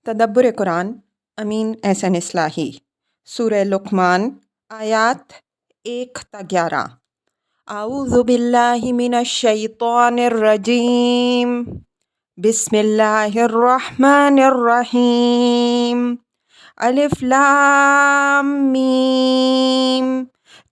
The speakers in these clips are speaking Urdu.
تدبر قرآن امین احسن اصلاحی سورہ لقمان آیات 1 تا 11۔ اعوذ باللہ من الشیطان الرجیم، بسم اللہ الرحمن الرحیم۔ الف لام میم،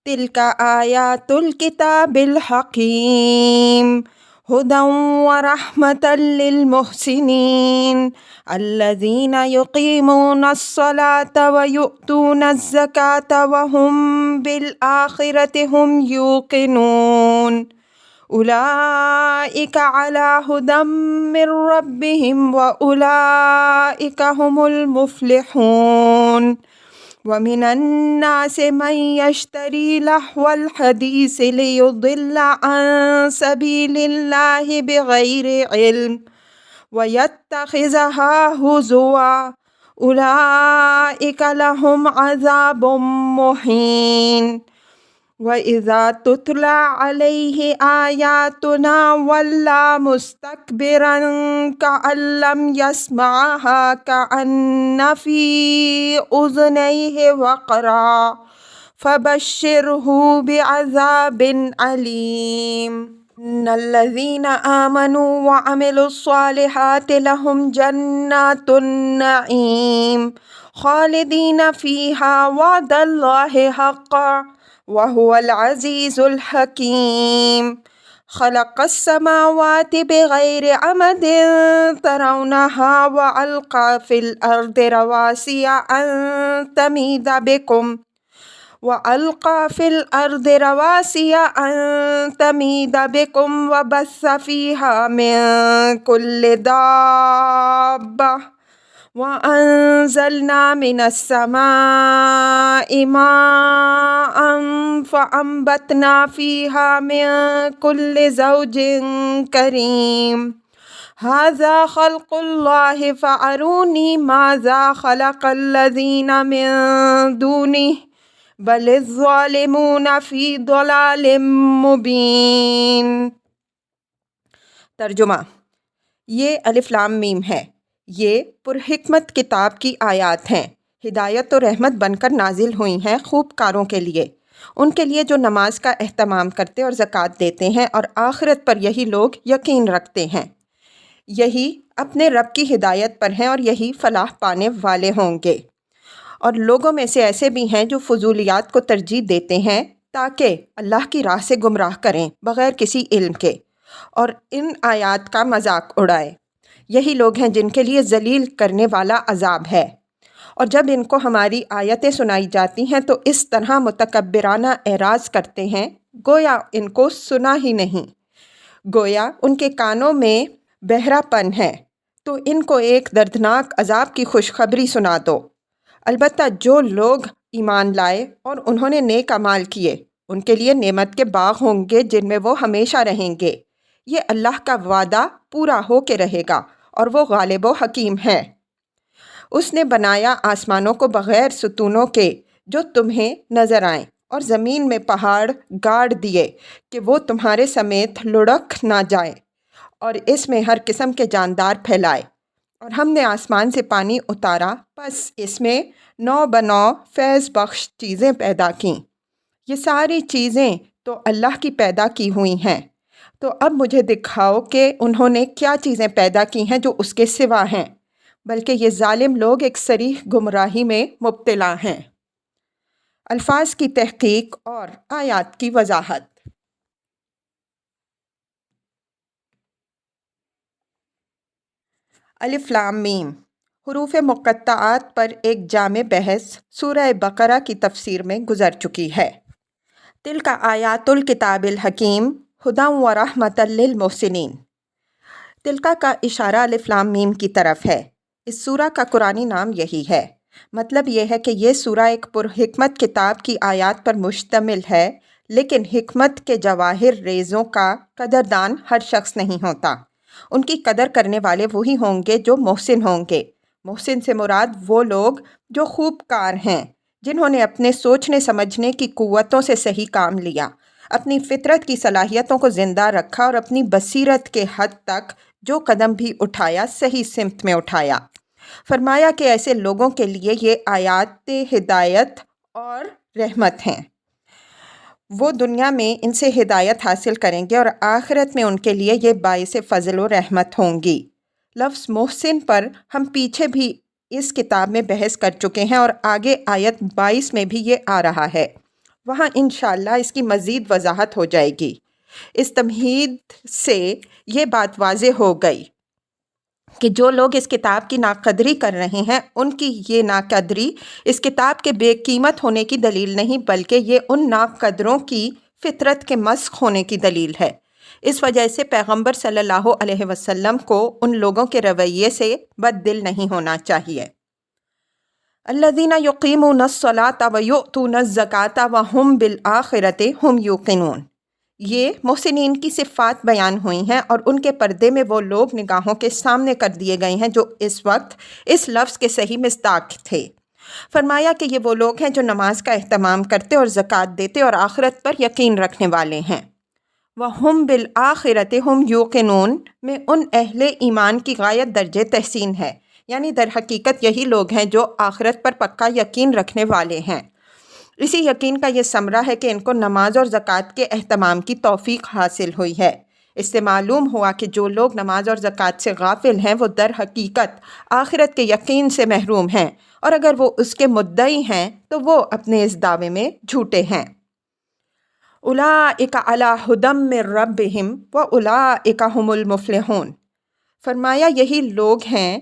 تلک آیات الکتاب الحکیم، ہدی ورحمۃ للمحسنین الذین یقیمون الصلاة ویؤتون الزکاة وهم بالآخرۃ هم یوقنون اولئک علی ھدی من ربہم واولئک هم المفلحون۔ ومن الناس من يشتري لهو الحديث ليضل عن سبيل الله بغير علم ويتخذها هزوا أولئك لهم عذاب مهين۔ وَإِذَا تُتْلَى عَلَيْهِ آيَاتُنَا وَلَّى مُسْتَكْبِرًا كَأَن لَّمْ يَسْمَعْهَا كَأَنَّ فِي أُذُنَيْهِ وَقْرًا فَبَشِّرْهُ بِعَذَابٍ أَلِيمٍ۔ إِنَّ الَّذِينَ آمَنُوا وَعَمِلُوا الصَّالِحَاتِ لَهُمْ جَنَّاتُ النَّعِيمِ خَالِدِينَ فِيهَا وَعْدَ اللَّهِ حَقًّا وَهُوَ الْعَزِيزُ الْحَكِيمُ۔ خَلَقَ السَّمَاوَاتِ بِغَيْرِ عَمَدٍ تَرَوْنَهَا وَأَلْقَى فِي الْأَرْضِ رَوَاسِيَ أَن تَمِيدَ بِكُمْ وَبَثَّ فِيهَا مِن كُلِّ دَابَّةٍ وَأَنزَلْنَا مِنَ السَّمَاءِ مَاءً فَأَنبَتْنَا فِيهَا مِن كُلِّ زَوْجٍ كَرِيمٍ۔ هَذَا خَلْقُ اللَّهِ فَأَرُونِي مَاذَا خَلَقَ الَّذِينَ مِن دُونِهِ بَلِ الظَّالِمُونَ فِي ضَلَالٍ مُبِینٍ۔ ترجمہ: یہ الف لام میم ہے، یہ پرحکمت کتاب کی آیات ہیں، ہدایت و رحمت بن کر نازل ہوئی ہیں خوب کاروں کے لیے، ان کے لیے جو نماز کا اہتمام کرتے اور زکوٰۃ دیتے ہیں اور آخرت پر یہی لوگ یقین رکھتے ہیں، یہی اپنے رب کی ہدایت پر ہیں اور یہی فلاح پانے والے ہوں گے۔ اور لوگوں میں سے ایسے بھی ہیں جو فضولیات کو ترجیح دیتے ہیں تاکہ اللہ کی راہ سے گمراہ کریں بغیر کسی علم کے اور ان آیات کا مذاق اڑائے۔ یہی لوگ ہیں جن کے لیے ذلیل کرنے والا عذاب ہے۔ اور جب ان کو ہماری آیتیں سنائی جاتی ہیں تو اس طرح متکبرانہ اعراض کرتے ہیں گویا ان کو سنا ہی نہیں، گویا ان کے کانوں میں بہرا پن ہے۔ تو ان کو ایک دردناک عذاب کی خوشخبری سنا دو۔ البتہ جو لوگ ایمان لائے اور انہوں نے نیک اعمال کیے ان کے لیے نعمت کے باغ ہوں گے جن میں وہ ہمیشہ رہیں گے۔ یہ اللہ کا وعدہ پورا ہو کے رہے گا اور وہ غالب و حکیم ہے۔ اس نے بنایا آسمانوں کو بغیر ستونوں کے جو تمہیں نظر آئیں اور زمین میں پہاڑ گاڑ دیے کہ وہ تمہارے سمیت لڑھک نہ جائیں اور اس میں ہر قسم کے جاندار پھیلائے۔ اور ہم نے آسمان سے پانی اتارا پس اس میں نو بنو فیض بخش چیزیں پیدا کیں۔ یہ ساری چیزیں تو اللہ کی پیدا کی ہوئی ہیں، تو اب مجھے دکھاؤ کہ انہوں نے کیا چیزیں پیدا کی ہیں جو اس کے سوا ہیں، بلکہ یہ ظالم لوگ ایک صریح گمراہی میں مبتلا ہیں۔ الفاظ کی تحقیق اور آیات کی وضاحت۔ الف لام میم حروف مقطعات پر ایک جامع بحث سورہ بقرہ کی تفسیر میں گزر چکی ہے۔ تلک آیات الکتاب الحکیم ہدی ورحمۃ للمحسنین۔ تلکا کا اشارہ الف لام میم کی طرف ہے۔ اس سورہ کا قرآنی نام یہی ہے۔ مطلب یہ ہے کہ یہ سورہ ایک پرحکمت کتاب کی آیات پر مشتمل ہے، لیکن حکمت کے جواہر ریزوں کا قدردان ہر شخص نہیں ہوتا۔ ان کی قدر کرنے والے وہی ہوں گے جو محسن ہوں گے۔ محسن سے مراد وہ لوگ جو خوب کار ہیں، جنہوں نے اپنے سوچنے سمجھنے کی قوتوں سے صحیح کام لیا، اپنی فطرت کی صلاحیتوں کو زندہ رکھا اور اپنی بصیرت کے حد تک جو قدم بھی اٹھایا صحیح سمت میں اٹھایا۔ فرمایا کہ ایسے لوگوں کے لیے یہ آیات ہدایت اور رحمت ہیں، وہ دنیا میں ان سے ہدایت حاصل کریں گے اور آخرت میں ان کے لیے یہ باعث فضل و رحمت ہوں گی۔ لفظ محسن پر ہم پیچھے بھی اس کتاب میں بحث کر چکے ہیں اور آگے آیت 22 میں بھی یہ آ رہا ہے، وہاں انشاءاللہ اس کی مزید وضاحت ہو جائے گی۔ اس تمہید سے یہ بات واضح ہو گئی کہ جو لوگ اس کتاب کی ناقدری کر رہے ہیں، ان کی یہ ناقدری اس کتاب کے بے قیمت ہونے کی دلیل نہیں، بلکہ یہ ان ناقدروں کی فطرت کے مسخ ہونے کی دلیل ہے۔ اس وجہ سے پیغمبر صلی اللہ علیہ وسلم کو ان لوگوں کے رویے سے بد دل نہیں ہونا چاہیے۔ الذین یقیمون الصلاۃ ویؤتون الزکاۃ وہم بالآخرۃ ہم یوقنون، یہ محسنین کی صفات بیان ہوئی ہیں اور ان کے پردے میں وہ لوگ نگاہوں کے سامنے کر دیے گئے ہیں جو اس وقت اس لفظ کے صحیح مصداق تھے۔ فرمایا کہ یہ وہ لوگ ہیں جو نماز کا اہتمام کرتے اور زکوٰۃ دیتے اور آخرت پر یقین رکھنے والے ہیں۔ وَهُمْ بِالْآخِرَةِ هُمْ يُوقِنُونَ میں ان اہل ایمان کی غایت درجے تحسین ہے، یعنی در حقیقت یہی لوگ ہیں جو آخرت پر پکا یقین رکھنے والے ہیں۔ اسی یقین کا یہ ثمرہ ہے کہ ان کو نماز اور زکوٰۃ کے اہتمام کی توفیق حاصل ہوئی ہے۔ اس سے معلوم ہوا کہ جو لوگ نماز اور زکوٰۃ سے غافل ہیں وہ در حقیقت آخرت کے یقین سے محروم ہیں، اور اگر وہ اس کے مدعی ہیں تو وہ اپنے اس دعوے میں جھوٹے ہیں۔ اولئک علی ھدی من ربہم واولئک ھم المفلحون، فرمایا یہی لوگ ہیں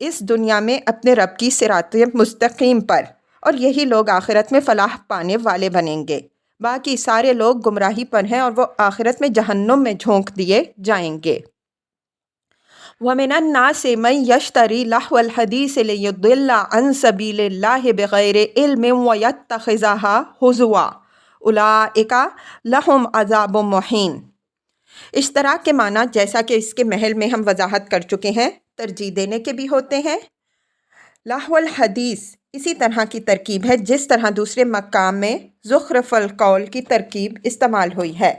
اس دنیا میں اپنے رب کی صراط مستقیم پر، اور یہی لوگ آخرت میں فلاح پانے والے بنیں گے۔ باقی سارے لوگ گمراہی پر ہیں اور وہ آخرت میں جہنم میں جھونک دیے جائیں گے۔ وَمِنَ النَّاسِ مَن يَشْتَرِي لَهْوَ الْحَدِيثِ لِيُضِلَّ عَن سَبِيلِ اللَّهِ بِغَيْرِ عِلْمٍ وَيَتَّخِذَهَا هُزُوًا أُولَئِكَ لَهُمْ عَذَابٌ مُّهِینٌ۔ اشتراک کے معنی جیسا کہ اس کے محل میں ہم وضاحت کر چکے ہیں، ترجیح دینے کے بھی ہوتے ہیں۔ لہو الحدیث اسی طرح کی ترکیب ہے جس طرح دوسرے مقام میں زخرف القول کی ترکیب استعمال ہوئی ہے،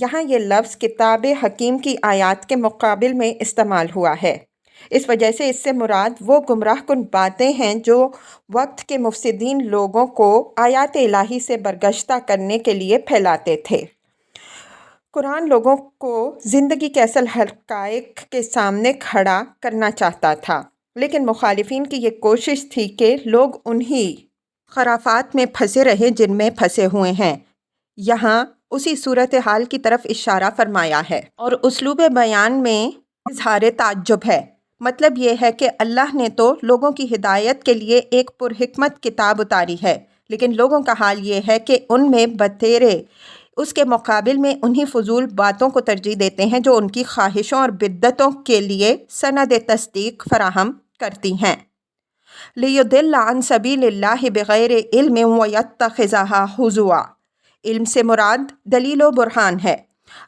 یہاں یہ لفظ کتاب حکیم کی آیات کے مقابل میں استعمال ہوا ہے۔ اس وجہ سے اس سے مراد وہ گمراہ کن باتیں ہیں جو وقت کے مفسدین لوگوں کو آیات الہی سے برگشتہ کرنے کے لیے پھیلاتے تھے۔ قرآن لوگوں کو زندگی کے اصل حقائق کے سامنے کھڑا کرنا چاہتا تھا، لیکن مخالفین کی یہ کوشش تھی کہ لوگ انہی خرافات میں پھنسے رہے جن میں پھنسے ہوئے ہیں۔ یہاں اسی صورتحال کی طرف اشارہ فرمایا ہے اور اسلوب بیان میں اظہار تعجب ہے۔ مطلب یہ ہے کہ اللہ نے تو لوگوں کی ہدایت کے لیے ایک پرحکمت کتاب اتاری ہے، لیکن لوگوں کا حال یہ ہے کہ ان میں بتیرے اس کے مقابل میں انہی فضول باتوں کو ترجیح دیتے ہیں جو ان کی خواہشوں اور بدعتوں کے لیے سند تصدیق فراہم کرتی ہیں۔ لِيُضِلَّ عَن سَبِيلِ اللَّهِ بِغَيْرِ عِلْمٍ وَيَتَّخِذَهَا ھُزُوًا، علم سے مراد دلیل و برہان ہے۔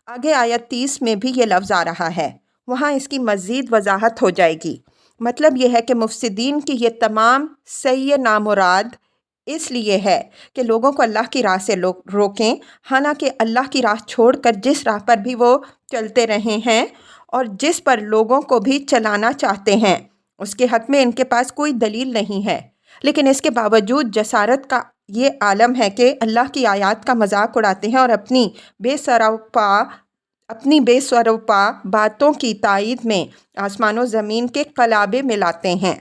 آگے آیت 30 میں بھی یہ لفظ آ رہا ہے، وہاں اس کی مزید وضاحت ہو جائے گی۔ مطلب یہ ہے کہ مفسدین کی یہ تمام سعی نامراد اس لیے ہے کہ لوگوں کو اللہ کی راہ سے روکیں، حالانکہ اللہ کی راہ چھوڑ کر جس راہ پر بھی وہ چلتے رہے ہیں اور جس پر لوگوں کو بھی چلانا چاہتے ہیں اس کے حق میں ان کے پاس کوئی دلیل نہیں ہے، لیکن اس کے باوجود جسارت کا یہ عالم ہے کہ اللہ کی آیات کا مذاق اڑاتے ہیں اور اپنی بے سروپا باتوں کی تائید میں آسمان و زمین کے قلابے ملاتے ہیں۔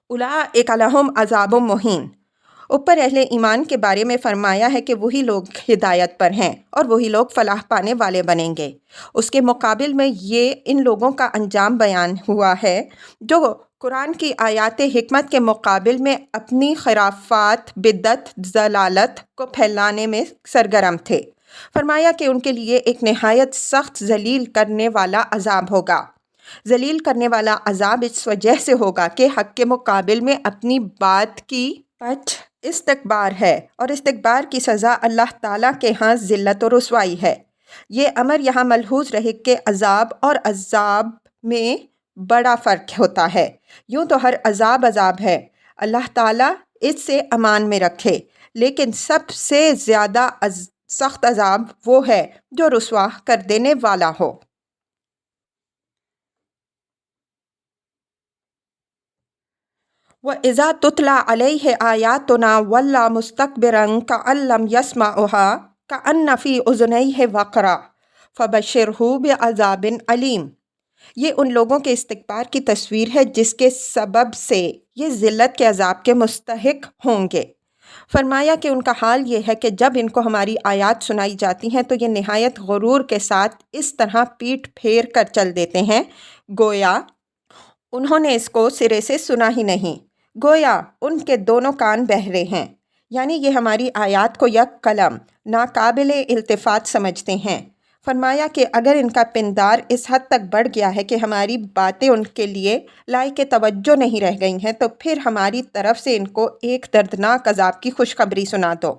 اولئک لہم عذاب مہین، اوپر اہل ایمان کے بارے میں فرمایا ہے کہ وہی لوگ ہدایت پر ہیں اور وہی لوگ فلاح پانے والے بنیں گے۔ اس کے مقابل میں یہ ان لوگوں کا انجام بیان ہوا ہے جو قرآن کی آیات حکمت کے مقابل میں اپنی خرافات، بدعت، ضلالت کو پھیلانے میں سرگرم تھے۔ فرمایا کہ ان کے لیے ایک نہایت سخت ذلیل کرنے والا عذاب ہوگا۔ ذلیل کرنے والا عذاب اس وجہ سے ہوگا کہ حق کے مقابل میں اپنی بات کی پچھ استکبار ہے، اور استکبار کی سزا اللہ تعالیٰ کے ہاں ذلت و رسوائی ہے۔ یہ امر یہاں ملحوظ رہے کہ عذاب اور عذاب میں بڑا فرق ہوتا ہے۔ یوں تو ہر عذاب عذاب ہے، اللہ تعالیٰ اس سے امان میں رکھے، لیکن سب سے زیادہ سخت عذاب وہ ہے جو رسوا کر دینے والا ہو۔ وَإِذَا تُتْلَى عَلَيْهِ آيَاتُنَا وَلَّى مُسْتَكْبِرًا كَأَن لَّمْ يَسْمَعْهَا كَأَنَّ فِي أُذُنَيْهِ وَقْرًا فَبَشِّرْهُ بِعَذَابٍ أَلِيمٍ۔ یہ ان لوگوں کے استکبار کی تصویر ہے جس کے سبب سے یہ ذلت کے عذاب کے مستحق ہوں گے۔ فرمایا کہ ان کا حال یہ ہے کہ جب ان کو ہماری آیات سنائی جاتی ہیں تو یہ نہایت غرور کے ساتھ اس طرح پیٹھ پھیر کر چل دیتے ہیں گویا انہوں نے اس کو سرے سے سنا ہی نہیں، گویا ان کے دونوں کان بہرے ہیں، یعنی یہ ہماری آیات کو یک قلم ناقابل التفات سمجھتے ہیں۔ فرمایا کہ اگر ان کا پندار اس حد تک بڑھ گیا ہے کہ ہماری باتیں ان کے لیے لائق توجہ نہیں رہ گئی ہیں تو پھر ہماری طرف سے ان کو ایک دردناک عذاب کی خوشخبری سنا دو۔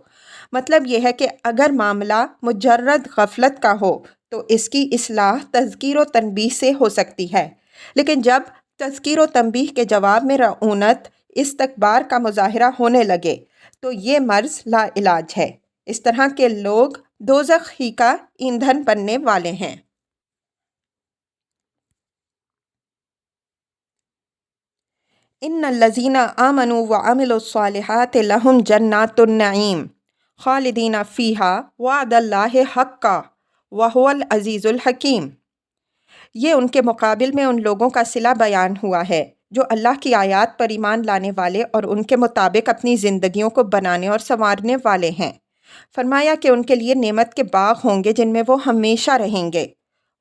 مطلب یہ ہے کہ اگر معاملہ مجرد غفلت کا ہو تو اس کی اصلاح تذکیر و تنبیہ سے ہو سکتی ہے، لیکن جب تذکیر و تنبیہ کے جواب میں رعونت استکبار کا مظاہرہ ہونے لگے تو یہ مرض لا علاج ہے۔ اس طرح کے لوگ دوزخ ہی کا ایندھن بننے والے ہیں۔ ان الذین آمنوا وعملوا الصالحات لہم جنات النعیم خالدین فیہا وعد اللہ حقا وہو العزیز الحکیم۔ یہ ان کے مقابل میں ان لوگوں کا صلہ بیان ہوا ہے جو اللہ کی آیات پر ایمان لانے والے اور ان کے مطابق اپنی زندگیوں کو بنانے اور سنوارنے والے ہیں۔ فرمایا کہ ان کے لیے نعمت کے باغ ہوں گے جن میں وہ ہمیشہ رہیں گے۔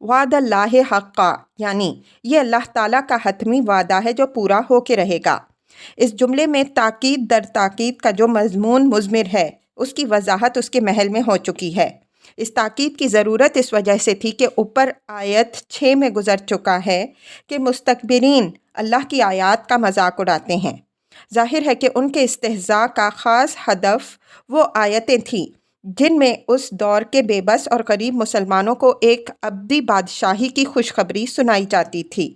وعد اللہ حقا، یعنی یہ اللہ تعالیٰ کا حتمی وعدہ ہے جو پورا ہو کے رہے گا۔ اس جملے میں تاکید در تاکید کا جو مضمون مضمر ہے اس کی وضاحت اس کے محل میں ہو چکی ہے۔ اس تاکید کی ضرورت اس وجہ سے تھی کہ اوپر آیت 6 میں گزر چکا ہے کہ مستکبرین اللہ کی آیات کا مذاق اڑاتے ہیں۔ ظاہر ہے کہ ان کے استہزاء کا خاص ہدف وہ آیتیں تھیں جن میں اس دور کے بے بس اور غریب مسلمانوں کو ایک ابدی بادشاہی کی خوشخبری سنائی جاتی تھی۔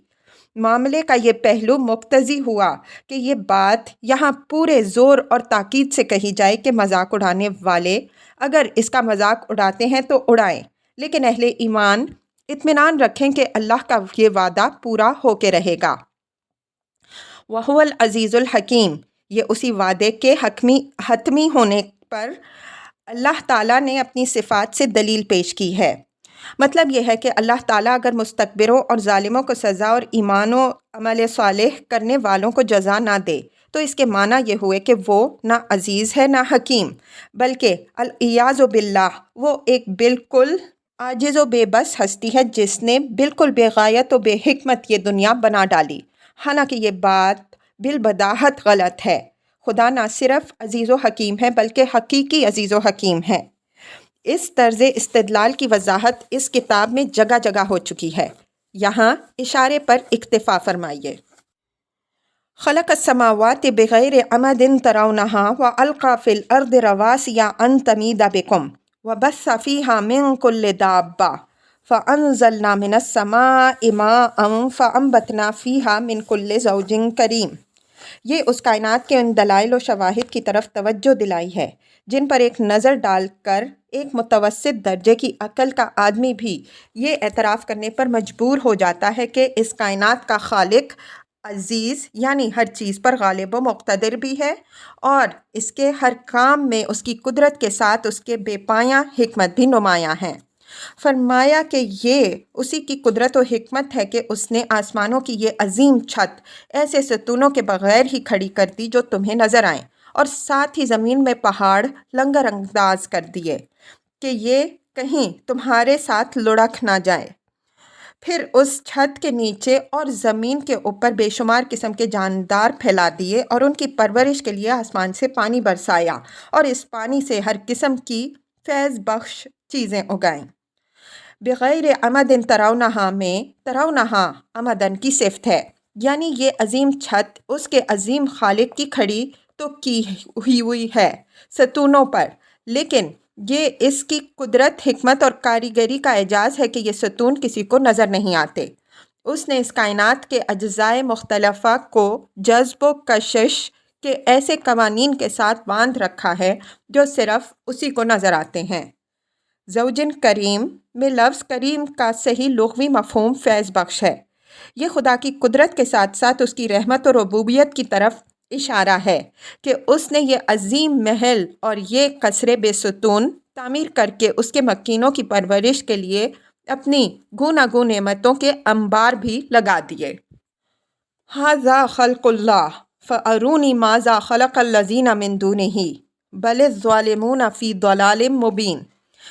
معاملے کا یہ پہلو مقتضی ہوا کہ یہ بات یہاں پورے زور اور تاکید سے کہی جائے کہ مذاق اڑانے والے اگر اس کا مذاق اڑاتے ہیں تو اڑائیں، لیکن اہل ایمان اطمینان رکھیں کہ اللہ کا یہ وعدہ پورا ہو کے رہے گا۔ وَهُوَ الْعَزِيزُ الْحَكِيمُ، یہ اسی وعدے کے حتمی ہونے پر اللہ تعالیٰ نے اپنی صفات سے دلیل پیش کی ہے۔ مطلب یہ ہے کہ اللہ تعالیٰ اگر مستکبروں اور ظالموں کو سزا اور ایمان و عمل صالح کرنے والوں کو جزا نہ دے تو اس کے معنی یہ ہوئے کہ وہ نہ عزیز ہے نہ حکیم، بلکہ العیاذ باللہ وہ ایک بالکل عاجز و بے بس ہستی ہے جس نے بالکل بے غایت و بے حکمت یہ دنیا بنا ڈالی۔ حالانکہ یہ بات بالبداہت غلط ہے۔ خدا نہ صرف عزیز و حکیم ہے بلکہ حقیقی عزیز و حکیم ہے۔ اس طرز استدلال کی وضاحت اس کتاب میں جگہ جگہ ہو چکی ہے، یہاں اشارے پر اکتفا فرمائیے۔ خلق السماوات بغیر عمد ترونها والقى في الارض رواسي ان تميد بكم وبث فيها من كل دابة فانزلنا من السماء ماء فانبتنا فيها من كل زوج كريم۔ یہ اس کائنات کے ان دلائل و شواہد کی طرف توجہ دلائی ہے جن پر ایک نظر ڈال کر ایک متوسط درجے کی عقل کا آدمی بھی یہ اعتراف کرنے پر مجبور ہو جاتا ہے کہ اس کائنات کا خالق عزیز یعنی ہر چیز پر غالب و مقتدر بھی ہے اور اس کے ہر کام میں اس کی قدرت کے ساتھ اس کے بے پایاں حکمت بھی نمایاں ہیں۔ فرمایا کہ یہ اسی کی قدرت و حکمت ہے کہ اس نے آسمانوں کی یہ عظیم چھت ایسے ستونوں کے بغیر ہی کھڑی کر دی جو تمہیں نظر آئیں، اور ساتھ ہی زمین میں پہاڑ لنگر انداز کر دیے کہ یہ کہیں تمہارے ساتھ لڑک نہ جائے۔ پھر اس چھت کے نیچے اور زمین کے اوپر بے شمار قسم کے جاندار پھیلا دیے اور ان کی پرورش کے لیے آسمان سے پانی برسایا اور اس پانی سے ہر قسم کی فیض بخش چیزیں اگائیں۔ بغیر عمد ترونہا میں ترونہا عمدن کی صفت ہے، یعنی یہ عظیم چھت اس کے عظیم خالق کی کھڑی تو کی ہوئی ہے ستونوں پر، لیکن یہ اس کی قدرت، حکمت اور کاریگری کا اعجاز ہے کہ یہ ستون کسی کو نظر نہیں آتے۔ اس نے اس کائنات کے اجزائے مختلفہ کو جذب و کشش کے ایسے قوانین کے ساتھ باندھ رکھا ہے جو صرف اسی کو نظر آتے ہیں۔ زوجن کریم میں لفظ کریم کا صحیح لغوی مفہوم فیض بخش ہے۔ یہ خدا کی قدرت کے ساتھ ساتھ اس کی رحمت اور ربوبیت کی طرف اشارہ ہے کہ اس نے یہ عظیم محل اور یہ قصرے بے ستون تعمیر کر کے اس کے مکینوں کی پرورش کے لیے اپنی گوناگون نعمتوں کے انبار بھی لگا دیے۔ ھذا خلق اللہ فارونی ماذا خلق الذین من دونہ بل الظالمون فی ضلال مبین۔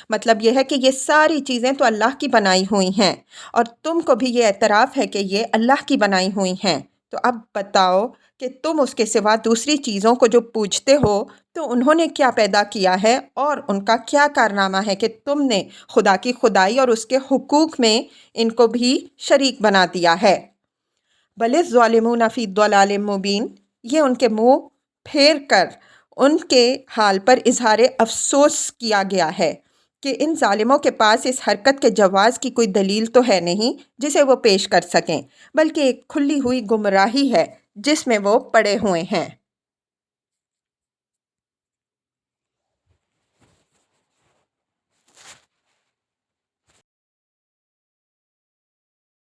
مطلب یہ ہے کہ یہ ساری چیزیں تو اللہ کی بنائی ہوئی ہیں اور تم کو بھی یہ اعتراف ہے کہ یہ اللہ کی بنائی ہوئی ہیں، تو اب بتاؤ کہ تم اس کے سوا دوسری چیزوں کو جو پوجتے ہو تو انہوں نے کیا پیدا کیا ہے اور ان کا کیا کارنامہ ہے کہ تم نے خدا کی خدائی اور اس کے حقوق میں ان کو بھی شریک بنا دیا ہے۔ بل الظالمون فی ضلال مبین، یہ ان کے منہ پھیر کر ان کے حال پر اظہار افسوس کیا گیا ہے کہ ان ظالموں کے پاس اس حرکت کے جواز کی کوئی دلیل تو ہے نہیں جسے وہ پیش کر سکیں، بلکہ ایک کھلی ہوئی گمراہی ہے جس میں وہ پڑے ہوئے ہیں۔